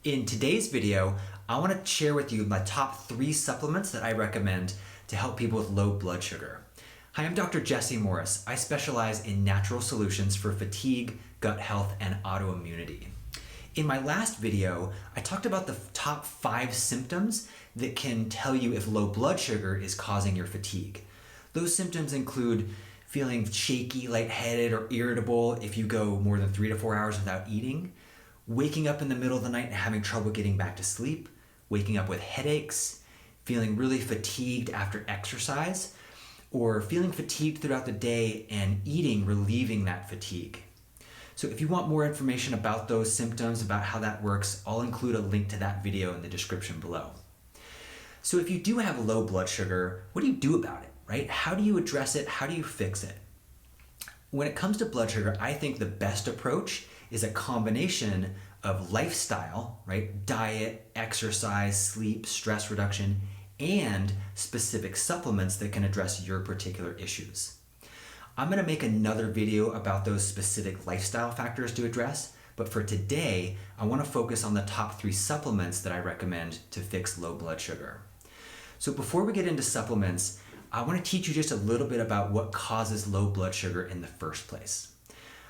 In today's video, I want to share with you my top 3 supplements that I recommend to help people with low blood sugar. Hi, I'm Dr. Jesse Morris. I specialize in natural solutions for fatigue, gut health, and autoimmunity. In my last video, I talked about the top 5 symptoms that can tell you if low blood sugar is causing your fatigue. Those symptoms include feeling shaky, lightheaded, or irritable if you go more than 3 to 4 hours without eating, waking up in the middle of the night and having trouble getting back to sleep, waking up with headaches, feeling really fatigued after exercise, or feeling fatigued throughout the day and eating relieving that fatigue. So if you want more information about those symptoms, about how that works, I'll include a link to that video in the description below. So if you do have low blood sugar, what do you do about it, right? How do you address it? How do you fix it? When it comes to blood sugar, I think the best approach is a combination of lifestyle, right? Diet, exercise, sleep, stress reduction, and specific supplements that can address your particular issues. I'm going to make another video about those specific lifestyle factors to address, but for today, I want to focus on the top 3 supplements that I recommend to fix low blood sugar. So before we get into supplements, I want to teach you just a little bit about what causes low blood sugar in the first place.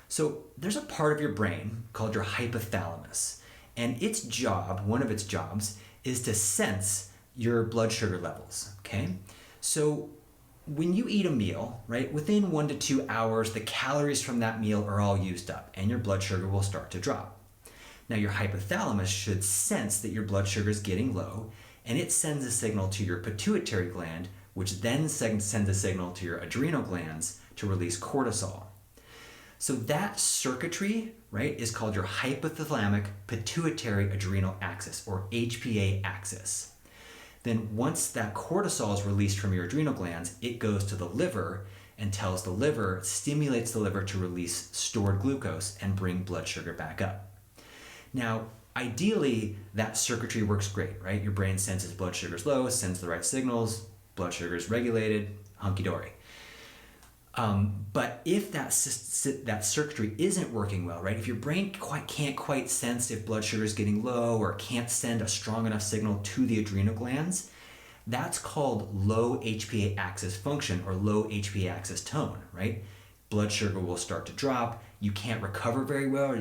So there's a part of your brain called your hypothalamus, and its job, one of its jobs, is to sense your blood sugar levels, okay? So when you eat a meal, right, within 1 to 2 hours, the calories from that meal are all used up and your blood sugar will start to drop. Now your hypothalamus should sense that your blood sugar is getting low, and it sends a signal to your pituitary gland, which then sends a signal to your adrenal glands to release cortisol. So that circuitry, right, is called your hypothalamic pituitary adrenal axis, or HPA axis. Then once that cortisol is released from your adrenal glands, it goes to the liver and stimulates the liver to release stored glucose and bring blood sugar back up. Now, ideally, that circuitry works great, right? Your brain senses blood sugar is low, sends the right signals, blood sugar is regulated, hunky-dory. But if that circuitry isn't working well, right? If your brain can't quite sense if blood sugar is getting low or can't send a strong enough signal to the adrenal glands, that's called low HPA axis function or low HPA axis tone, right? Blood sugar will start to drop. You can't recover very well.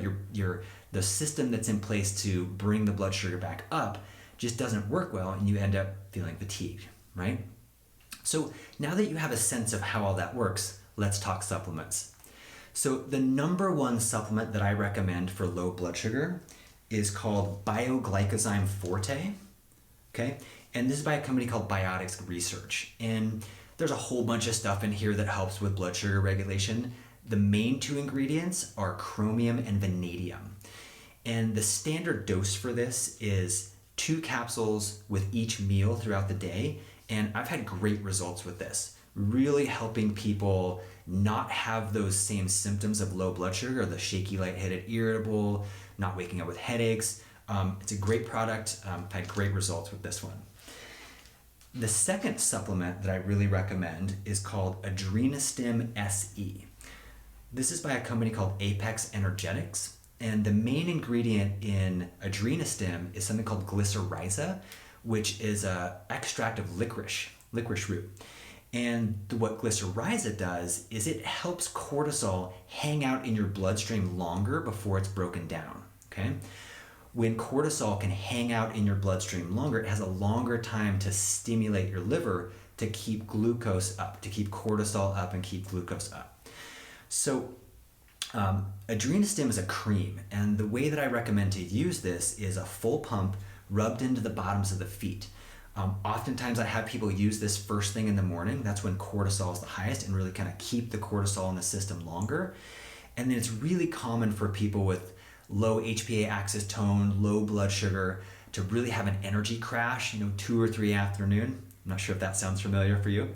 The system that's in place to bring the blood sugar back up just doesn't work well, and you end up feeling fatigued, right? So now that you have a sense of how all that works, let's talk supplements. So the number 1 supplement that I recommend for low blood sugar is called Bioglycozyme Forte, okay? And this is by a company called Biotics Research. And there's a whole bunch of stuff in here that helps with blood sugar regulation. The main 2 ingredients are chromium and vanadium. And the standard dose for this is 2 capsules with each meal throughout the day. And I've had great results with this, really helping people not have those same symptoms of low blood sugar, the shaky, lightheaded, irritable, not waking up with headaches. It's a great product. I've had great results with this one. The second supplement that I really recommend is called Adrenostim SE. This is by a company called Apex Energetics, and the main ingredient in Adrenostim is something called glycyrrhiza, which is an extract of licorice root. And what glycyrrhiza does is it helps cortisol hang out in your bloodstream longer before it's broken down, okay? When cortisol can hang out in your bloodstream longer, it has a longer time to stimulate your liver to keep glucose up, to keep cortisol up and keep glucose up. So Adrenostim is a cream, and the way that I recommend to use this is a full pump rubbed into the bottoms of the feet. Oftentimes I have people use this first thing in the morning. That's when cortisol is the highest, and really kind of keep the cortisol in the system longer. And then it's really common for people with low HPA axis tone, low blood sugar, to really have an energy crash, 2 or 3 afternoon. I'm not sure if that sounds familiar for you.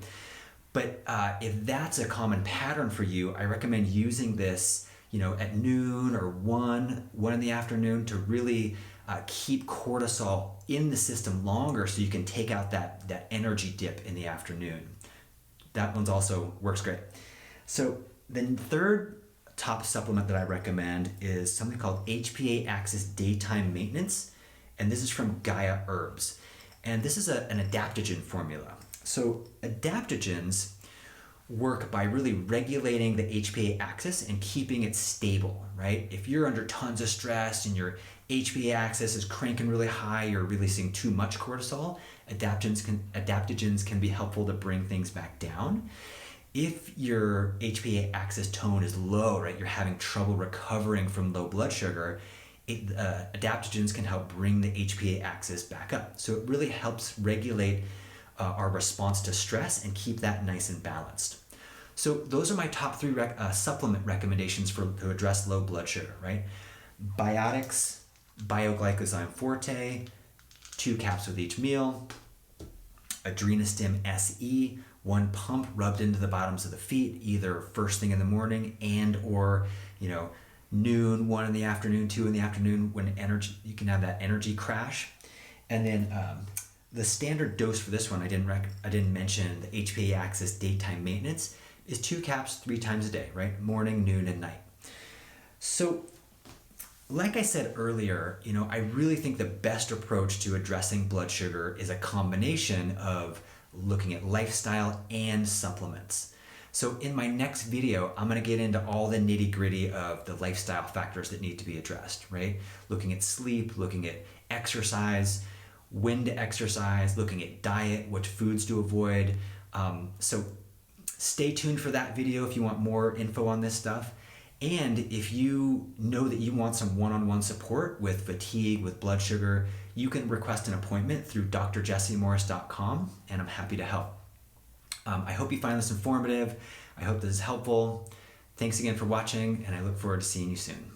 But if that's a common pattern for you, I recommend using this, at noon or 1 in the afternoon to really keep cortisol in the system longer so you can take out that energy dip in the afternoon. That one's also works great. So then third top supplement that I recommend is something called HPA Axis Daytime Maintenance, and this is from Gaia Herbs. And this is an adaptogen formula. So adaptogens work by really regulating the HPA axis and keeping it stable, right? If you're under tons of stress and your HPA axis is cranking really high, you're releasing too much cortisol, adaptogens can be helpful to bring things back down. If your HPA axis tone is low, right, you're having trouble recovering from low blood sugar, adaptogens can help bring the HPA axis back up. So it really helps regulate our response to stress and keep that nice and balanced. So those are my top 3 supplement recommendations to address low blood sugar, right? Biotics, Bioglycozyme Forte, 2 caps with each meal. Adrenostim SE, 1 pump rubbed into the bottoms of the feet, either first thing in the morning and or, noon, 1 in the afternoon, 2 in the afternoon, when you can have that energy crash. And then the standard dose for this one, I didn't mention the HPA axis daytime maintenance, is 2 caps 3 times a day, right? Morning, noon, and night. So like I said earlier, I really think the best approach to addressing blood sugar is a combination of looking at lifestyle and supplements. So in my next video, I'm going to get into all the nitty-gritty of the lifestyle factors that need to be addressed, right? Looking at sleep, looking at exercise, when to exercise, looking at diet, what foods to avoid. So stay tuned for that video if you want more info on this stuff. And if you know that you want some one-on-one support with fatigue, with blood sugar, you can request an appointment through drjessemorris.com, and I'm happy to help. I hope you find this informative. I hope this is helpful. Thanks again for watching, and I look forward to seeing you soon.